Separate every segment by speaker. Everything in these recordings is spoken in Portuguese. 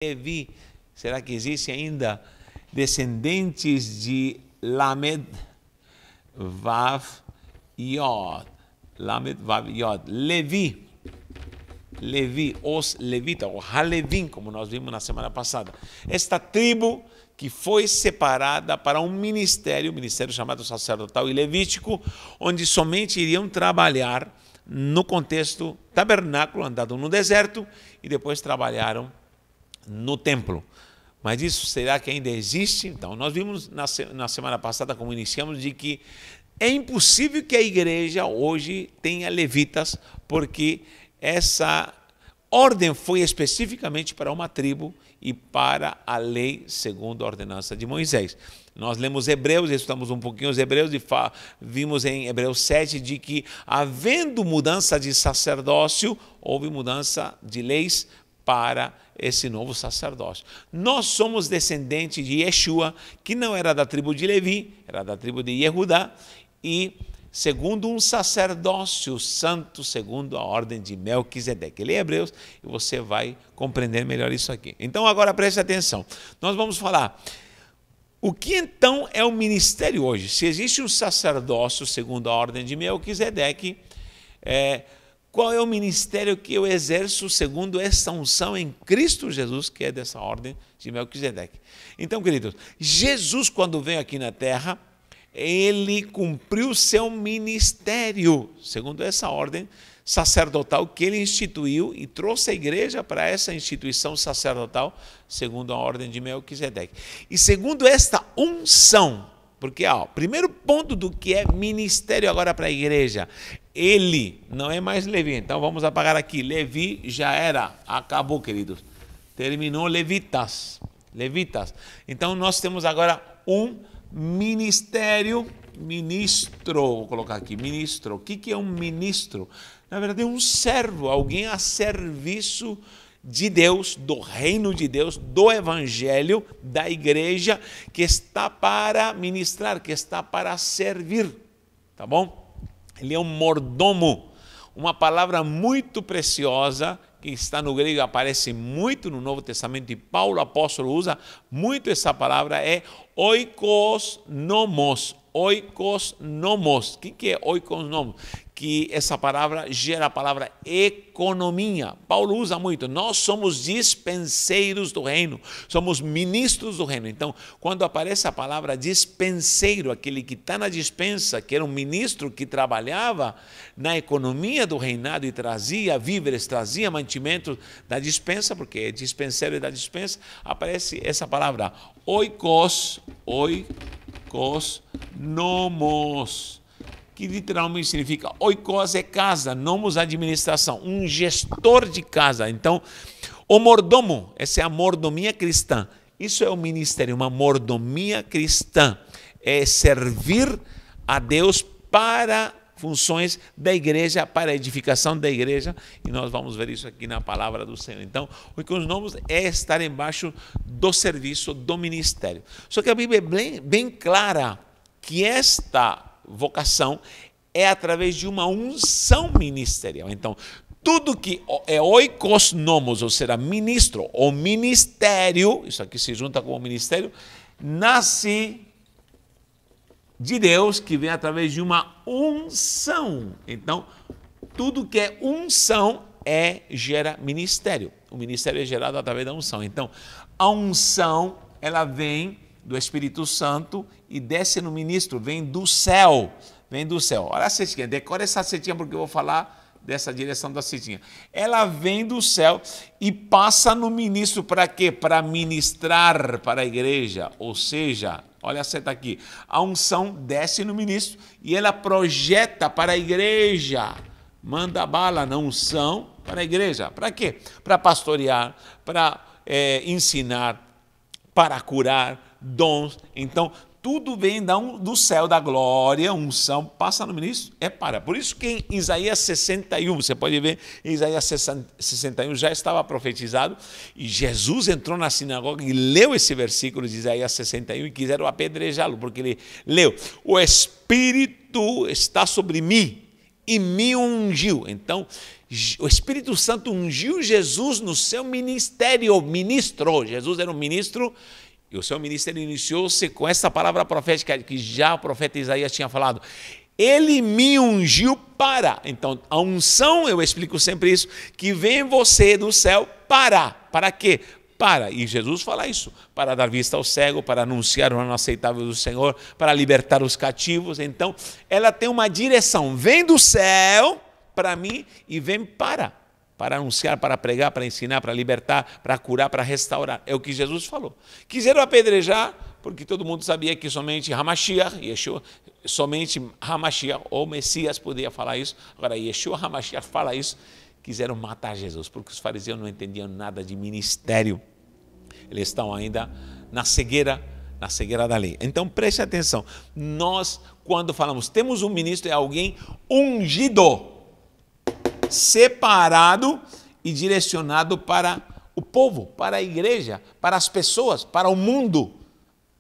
Speaker 1: Levi. Será que existe ainda descendentes de Lamed, Vav, Yod? Lamed, Vav, Yod. Levi, os levitas, o Halevim, como nós vimos na semana passada. Esta tribo que foi separada para um ministério chamado sacerdotal e levítico, onde somente iriam trabalhar no contexto tabernáculo, andado no deserto, e depois trabalharam no templo. Mas isso será que ainda existe? Então, nós vimos na semana passada, como iniciamos, de que é impossível que a igreja hoje tenha levitas, porque essa ordem foi especificamente para uma tribo e para a lei segundo a ordenança de Moisés. Nós lemos Hebreus, estudamos um pouquinho os Hebreus e vimos em Hebreus 7 de que, havendo mudança de sacerdócio, houve mudança de leis para esse novo sacerdócio. Nós somos descendentes de Yeshua, que não era da tribo de Levi, era da tribo de Yehudá, e segundo um sacerdócio santo, segundo a ordem de Melquisedeque. Lê Hebreus e você vai compreender melhor isso aqui. Então agora preste atenção. Nós vamos falar o que então é o ministério hoje. Se existe um sacerdócio segundo a ordem de Melquisedeque, qual é o ministério que eu exerço segundo essa unção em Cristo Jesus, que é dessa ordem de Melquisedeque? Então, queridos, Jesus, quando veio aqui na terra, ele cumpriu seu ministério, segundo essa ordem sacerdotal que ele instituiu e trouxe a igreja para essa instituição sacerdotal, segundo a ordem de Melquisedeque. E segundo esta unção, porque, primeiro ponto do que é ministério agora para a igreja, ele não é mais Levi. Então vamos apagar aqui, Levi já era, acabou, queridos. Terminou levitas. Então nós temos agora um ministério, ministro, vou colocar aqui, ministro. O que é um ministro? Na verdade é um servo, alguém a serviço de Deus, do reino de Deus, do evangelho, da igreja, que está para ministrar, que está para servir, tá bom? Ele é um mordomo, uma palavra muito preciosa, que está no grego, aparece muito no Novo Testamento, e Paulo, apóstolo, usa muito essa palavra, é oikosnomos. Oikosnomos. O que é oikosnomos? Que essa palavra gera a palavra economia. Paulo usa muito. Nós somos dispenseiros do reino, somos ministros do reino. Então, quando aparece a palavra dispenseiro, aquele que está na dispensa, que era um ministro que trabalhava na economia do reinado e trazia víveres, trazia mantimentos da dispensa, porque é dispenseiro da dispensa, aparece essa palavra oikosnomos, que literalmente significa oikos é casa, nomos administração, um gestor de casa. Então, o mordomo, essa é a mordomia cristã. Isso é o ministério, uma mordomia cristã. É servir a Deus para funções da igreja, para a edificação da igreja, e nós vamos ver isso aqui na palavra do Senhor. Então, oikosnomos é estar embaixo do serviço, do ministério. Só que a Bíblia é bem clara que esta vocação é através de uma unção ministerial. Então, tudo que é oikosnomos, ou seja, ministro ou ministério, isso aqui se junta com o ministério, nasce de Deus, que vem através de uma unção. Então, tudo que é unção gera ministério. O ministério é gerado através da unção. Então, a unção, ela vem do Espírito Santo e desce no ministro, vem do céu. Olha a setinha, decora essa setinha porque eu vou falar dessa direção da setinha. Ela vem do céu e passa no ministro para quê? Para ministrar para a igreja, ou seja, olha a seta aqui, a unção desce no ministro e ela projeta para a igreja, manda bala na unção para a igreja. Para quê? Para pastorear, para ensinar, para curar, dons. Então, tudo vem do céu da glória, unção, passa no ministro, Por isso que em Isaías 61, você pode ver, em Isaías 61 já estava profetizado, e Jesus entrou na sinagoga e leu esse versículo de Isaías 61 e quiseram apedrejá-lo, porque ele leu: o Espírito está sobre mim, e me ungiu. Então, o Espírito Santo ungiu Jesus no seu ministério, ministrou. Jesus era um ministro e o seu ministério iniciou-se com essa palavra profética que já o profeta Isaías tinha falado. Ele me ungiu para. Então, a unção, eu explico sempre isso, que vem você do céu para. Para quê? Para. E Jesus fala isso. Para dar vista ao cego, para anunciar o ano aceitável do Senhor, para libertar os cativos. Então, ela tem uma direção. Vem do céu para mim e vem para anunciar, para pregar, para ensinar, para libertar, para curar, para restaurar. É o que Jesus falou. Quiseram apedrejar, porque todo mundo sabia que somente Hamashiach, Yeshua, somente Hamashiach, ou Messias, podia falar isso. Agora, Yeshua Hamashiach fala isso. Quiseram matar Jesus, porque os fariseus não entendiam nada de ministério. Eles estão ainda na cegueira da lei. Então, preste atenção. Nós, quando falamos, temos um ministro, é alguém ungido, separado e direcionado para o povo, para a igreja, para as pessoas, para o mundo.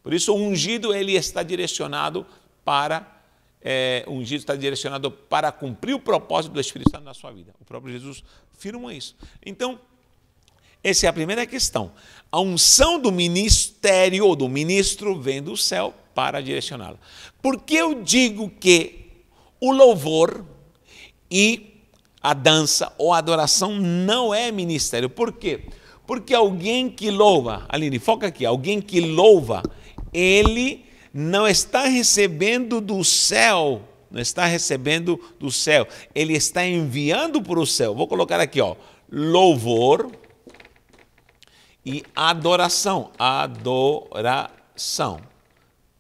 Speaker 1: Por isso, o ungido, ele está direcionado para cumprir o propósito do Espírito Santo na sua vida. O próprio Jesus afirma isso. Então, essa é a primeira questão. A unção do ministério ou do ministro vem do céu para direcioná-lo. Por que eu digo que o louvor e a dança ou a adoração não é ministério? Por quê? Porque alguém que louva, Aline, foca aqui, alguém que louva, ele não está recebendo do céu, ele está enviando para o céu. Vou colocar aqui, ó, louvor e adoração.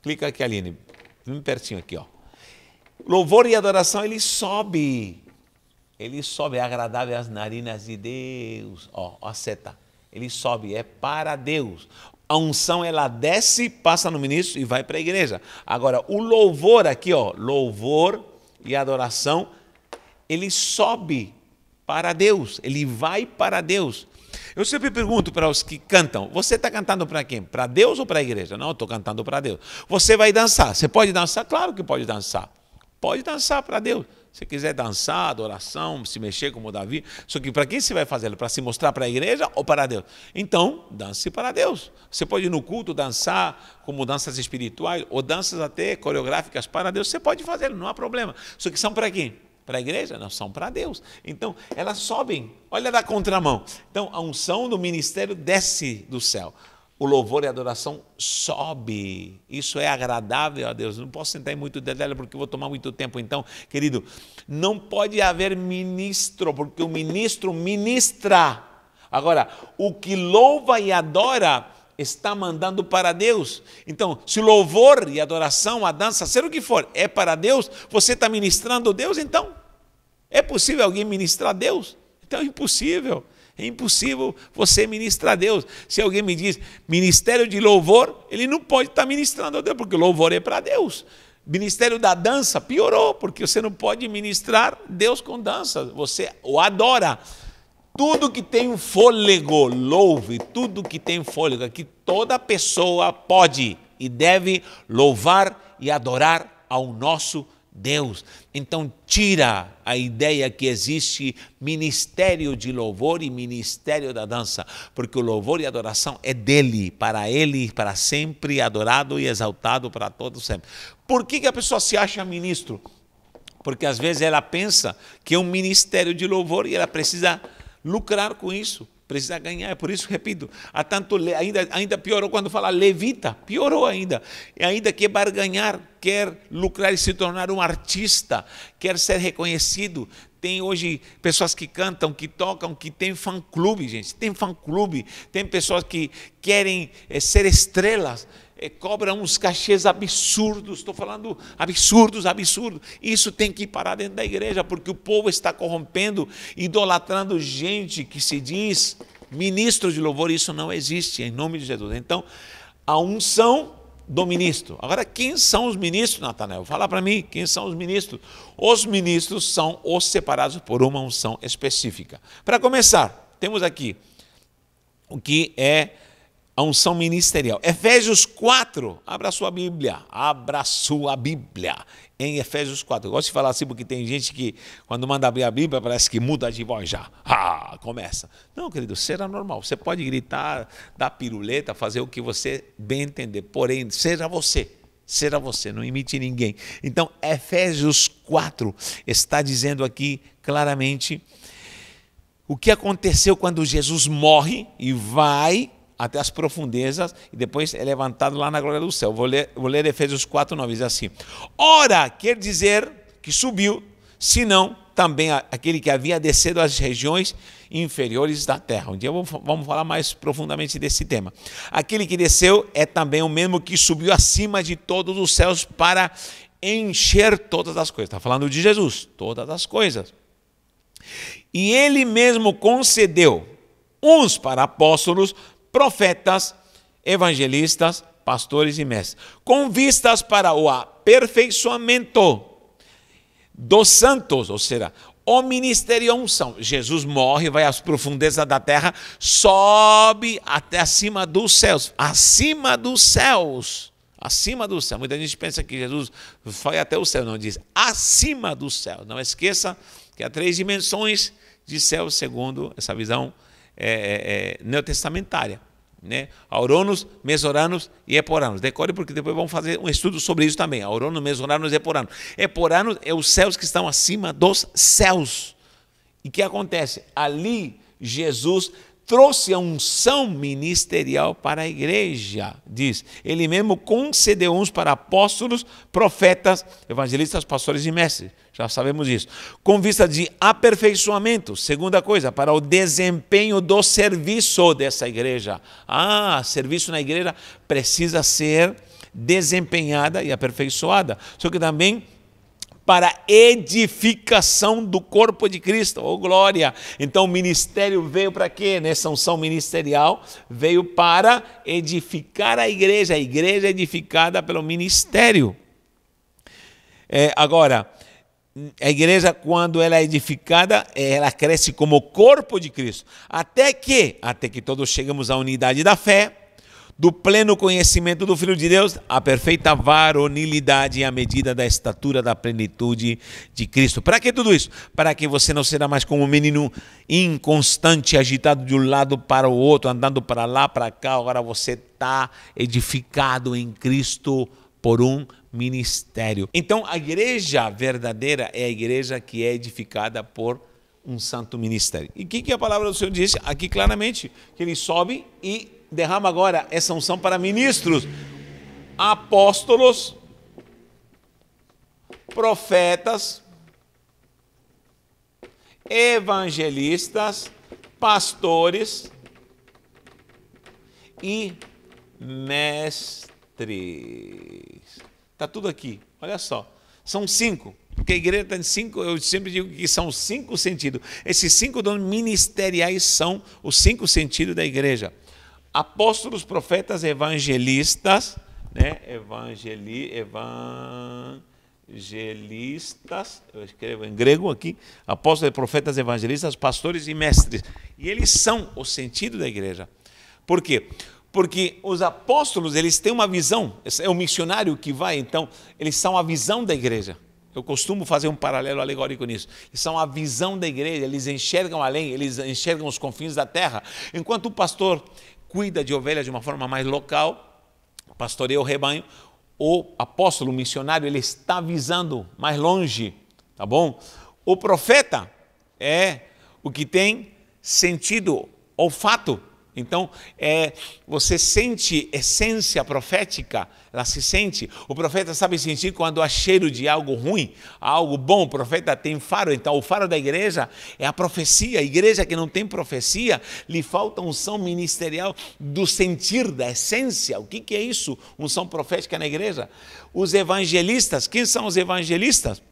Speaker 1: Clica aqui, Aline, bem pertinho aqui, ó. Louvor e adoração, ele sobe, é agradável às narinas de Deus. Ó, a seta, ele sobe, é para Deus. A unção, ela desce, passa no ministro e vai para a igreja. Agora, o louvor aqui, ó, louvor e adoração, ele sobe para Deus, ele vai para Deus. Eu sempre pergunto para os que cantam, você está cantando para quem? Para Deus ou para a igreja? Não, eu estou cantando para Deus. Você vai dançar, você pode dançar? Claro que pode dançar. Pode dançar para Deus. Se quiser dançar, adoração, se mexer como Davi, só que para quem você vai fazer? Para se mostrar para a igreja ou para Deus? Então, dance para Deus. Você pode ir no culto dançar como danças espirituais ou danças até coreográficas para Deus. Você pode fazer, não há problema. Só que são para quem? Para a igreja? Não, são para Deus. Então, elas sobem. Olha da contramão. Então, a unção do ministério desce do céu. O louvor e a adoração sobe. Isso é agradável a Deus. Não posso entrar em muito detalhe porque vou tomar muito tempo. Então, querido, não pode haver ministro, porque o ministro ministra. Agora, o que louva e adora está mandando para Deus. Então, se o louvor e a adoração, a dança, seja o que for, é para Deus, você está ministrando Deus, então? É possível alguém ministrar Deus? Então é impossível. É impossível você ministrar a Deus. Se alguém me diz ministério de louvor, ele não pode estar ministrando a Deus, porque o louvor é para Deus. Ministério da dança piorou, porque você não pode ministrar Deus com dança, você o adora. Tudo que tem um fôlego, louve, tudo que tem fôlego, que toda pessoa pode e deve louvar e adorar ao nosso Deus. Então tira a ideia que existe ministério de louvor e ministério da dança, porque o louvor e a adoração é dele, para sempre, adorado e exaltado para todos sempre. Por que a pessoa se acha ministro? Porque às vezes ela pensa que é um ministério de louvor e ela precisa lucrar com isso, precisa ganhar. É por isso, repito, ainda piorou quando fala levita, piorou ainda. E ainda quer barganhar, quer lucrar e se tornar um artista, quer ser reconhecido. Tem hoje pessoas que cantam, que tocam, que tem fã-clube, gente. Tem fã-clube, tem pessoas que querem ser estrelas, cobram uns cachês absurdos, estou falando absurdos. Isso tem que parar dentro da igreja, porque o povo está corrompendo, idolatrando gente que se diz ministro de louvor. Isso não existe, em nome de Jesus. Então, a unção do ministro. Agora, quem são os ministros, Natanael? Fala para mim, quem são os ministros? Os ministros são os separados por uma unção específica. Para começar, temos aqui o que é a unção ministerial. Efésios 4, abra sua Bíblia, em Efésios 4. Eu gosto de falar assim porque tem gente que, quando manda abrir a Bíblia, parece que muda de voz já. Começa. Não, querido, será normal. Você pode gritar, dar piruleta, fazer o que você bem entender. Porém, seja você, não imite ninguém. Então, Efésios 4 está dizendo aqui claramente o que aconteceu quando Jesus morre e vai até as profundezas e depois é levantado lá na glória do céu. Vou ler Efésios 4:9, diz assim: ora, quer dizer que subiu, senão também aquele que havia descido às regiões inferiores da terra. Um dia vamos falar mais profundamente desse tema. Aquele que desceu é também o mesmo que subiu acima de todos os céus para encher todas as coisas. Está falando de Jesus, todas as coisas. E ele mesmo concedeu uns para apóstolos, profetas, evangelistas, pastores e mestres, com vistas para o aperfeiçoamento dos santos, ou seja, o ministério e a unção. Jesus morre, vai às profundezas da terra, sobe até acima dos céus, acima dos céus. Muita gente pensa que Jesus foi até o céu, não, diz acima dos céus. Não esqueça que há 3 dimensões de céu, segundo essa visão neotestamentária, né? Auranos, Mesoranos e Eporanos. Decore, porque depois vamos fazer um estudo sobre isso também. Auranos, Mesoranos e Eporanos. Eporanos é os céus que estão acima dos céus. E o que acontece? Ali, Jesus trouxe a unção ministerial para a igreja, diz. Ele mesmo concedeu uns para apóstolos, profetas, evangelistas, pastores e mestres. Já sabemos isso. Com vista de aperfeiçoamento, segunda coisa, para o desempenho do serviço dessa igreja. Serviço na igreja precisa ser desempenhada e aperfeiçoada. Só que também para edificação do corpo de Cristo. Oh, glória! Então o ministério veio para quê? Nessa unção ministerial veio para edificar a igreja edificada pelo ministério. Agora, a igreja, quando ela é edificada, ela cresce como corpo de Cristo. Até que todos chegamos à unidade da fé, do pleno conhecimento do Filho de Deus, a perfeita varonilidade e a medida da estatura da plenitude de Cristo. Para que tudo isso? Para que você não seja mais como um menino inconstante, agitado de um lado para o outro, andando para lá, para cá. Agora você está edificado em Cristo por um ministério. Então, a igreja verdadeira é a igreja que é edificada por um santo ministério. E o que a palavra do Senhor diz aqui claramente? Que ele sobe e derrama agora essa unção para ministros, apóstolos, profetas, evangelistas, pastores e mestres. Está tudo aqui, olha só. São 5. Porque a igreja tem 5, eu sempre digo que são 5 sentidos. Esses 5 dons ministeriais são os 5 sentidos da igreja. Apóstolos, profetas, evangelistas, né? Evangelistas, eu escrevo em grego aqui, apóstolos, profetas, evangelistas, pastores e mestres. E eles são o sentido da igreja. Por quê? Porque os apóstolos, eles têm uma visão, é o missionário que vai, então, eles são a visão da igreja. Eu costumo fazer um paralelo alegórico nisso. Eles são a visão da igreja, eles enxergam além, eles enxergam os confins da terra. Enquanto o pastor cuida de ovelhas de uma forma mais local, pastoreia o rebanho, o apóstolo, o missionário, ele está visando mais longe, tá bom? O profeta é o que tem sentido, olfato. Então, você sente essência profética, ela se sente. O profeta sabe sentir quando há cheiro de algo ruim, algo bom. O profeta tem faro, então o faro da igreja é a profecia. A igreja que não tem profecia, lhe falta unção ministerial do sentir, da essência. O que é isso? Unção profética na igreja. Os evangelistas, quem são os evangelistas?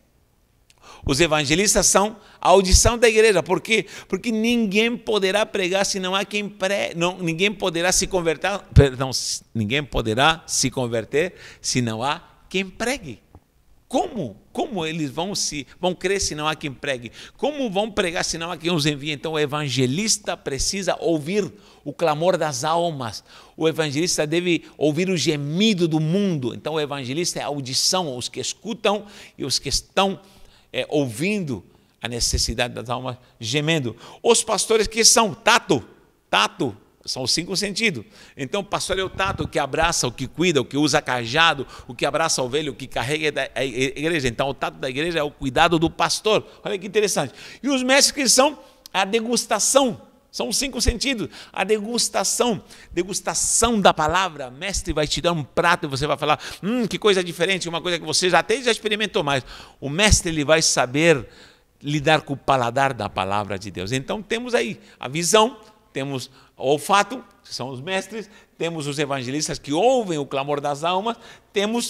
Speaker 1: Os evangelistas são a audição da igreja. Por quê? Porque ninguém poderá pregar se não há quem pregue. Ninguém poderá se converter, ninguém poderá se converter se não há quem pregue. Como? Como eles vão crer se não há quem pregue? Como vão pregar se não há quem os envie? Então o evangelista precisa ouvir o clamor das almas. O evangelista deve ouvir o gemido do mundo. Então o evangelista é a audição, os que escutam e os que estão ouvindo a necessidade das almas gemendo. Os pastores que são tato, são os 5 sentidos. Então o pastor é o tato, o que abraça, o que cuida, o que usa cajado, o que abraça a ovelha, o que carrega a igreja. Então o tato da igreja é o cuidado do pastor. Olha que interessante. E os mestres que são a degustação. São os 5 sentidos. A degustação da palavra. O mestre vai te dar um prato e você vai falar, que coisa diferente, uma coisa que você já experimentou mais. O mestre ele vai saber lidar com o paladar da palavra de Deus. Então temos aí a visão, temos o olfato, que são os mestres, temos os evangelistas que ouvem o clamor das almas,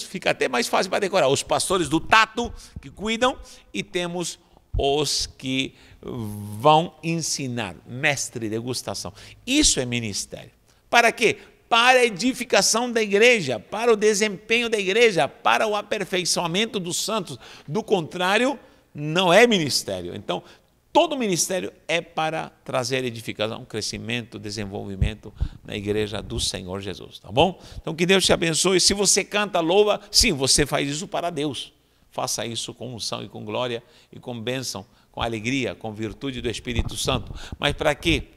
Speaker 1: fica até mais fácil para decorar, os pastores do tato, que cuidam, e temos os que vão ensinar, mestre, degustação. Isso é ministério. Para quê? Para a edificação da igreja, para o desempenho da igreja, para o aperfeiçoamento dos santos. Do contrário, não é ministério. Então, todo ministério é para trazer edificação, crescimento, desenvolvimento na igreja do Senhor Jesus, tá bom? Então, que Deus te abençoe. Se você canta, louva, sim, você faz isso para Deus. Faça isso com unção e com glória e com bênção, com alegria, com virtude do Espírito Santo. Mas para quê?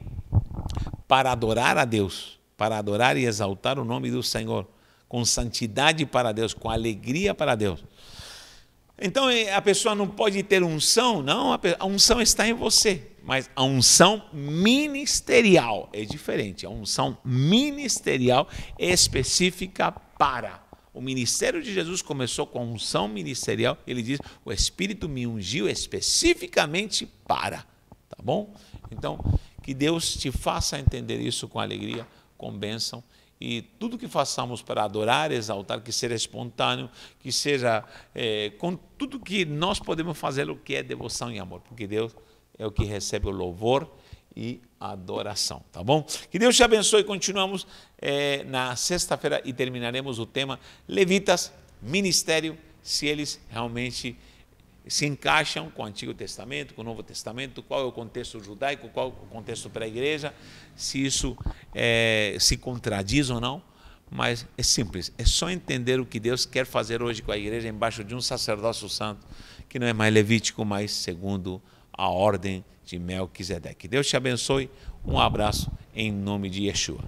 Speaker 1: Para adorar a Deus, para adorar e exaltar o nome do Senhor, com santidade para Deus, com alegria para Deus. Então a pessoa não pode ter unção, não, a unção está em você, mas a unção ministerial é diferente. A unção ministerial é específica para. O ministério de Jesus começou com a unção ministerial, ele diz, o Espírito me ungiu especificamente para, tá bom? Então, que Deus te faça entender isso com alegria, com bênção, e tudo que façamos para adorar, exaltar, que seja espontâneo, que seja com tudo que nós podemos fazer, o que é devoção e amor, porque Deus é o que recebe o louvor e a adoração, tá bom? Que Deus te abençoe. Continuamos na sexta-feira e terminaremos o tema levitas, ministério, se eles realmente se encaixam com o Antigo Testamento, com o Novo Testamento, qual é o contexto judaico, qual é o contexto para a igreja, se isso se contradiz ou não, mas é simples, é só entender o que Deus quer fazer hoje com a igreja embaixo de um sacerdócio santo, que não é mais levítico, mas segundo a ordem de Melquisedeque. Deus te abençoe, um abraço em nome de Yeshua.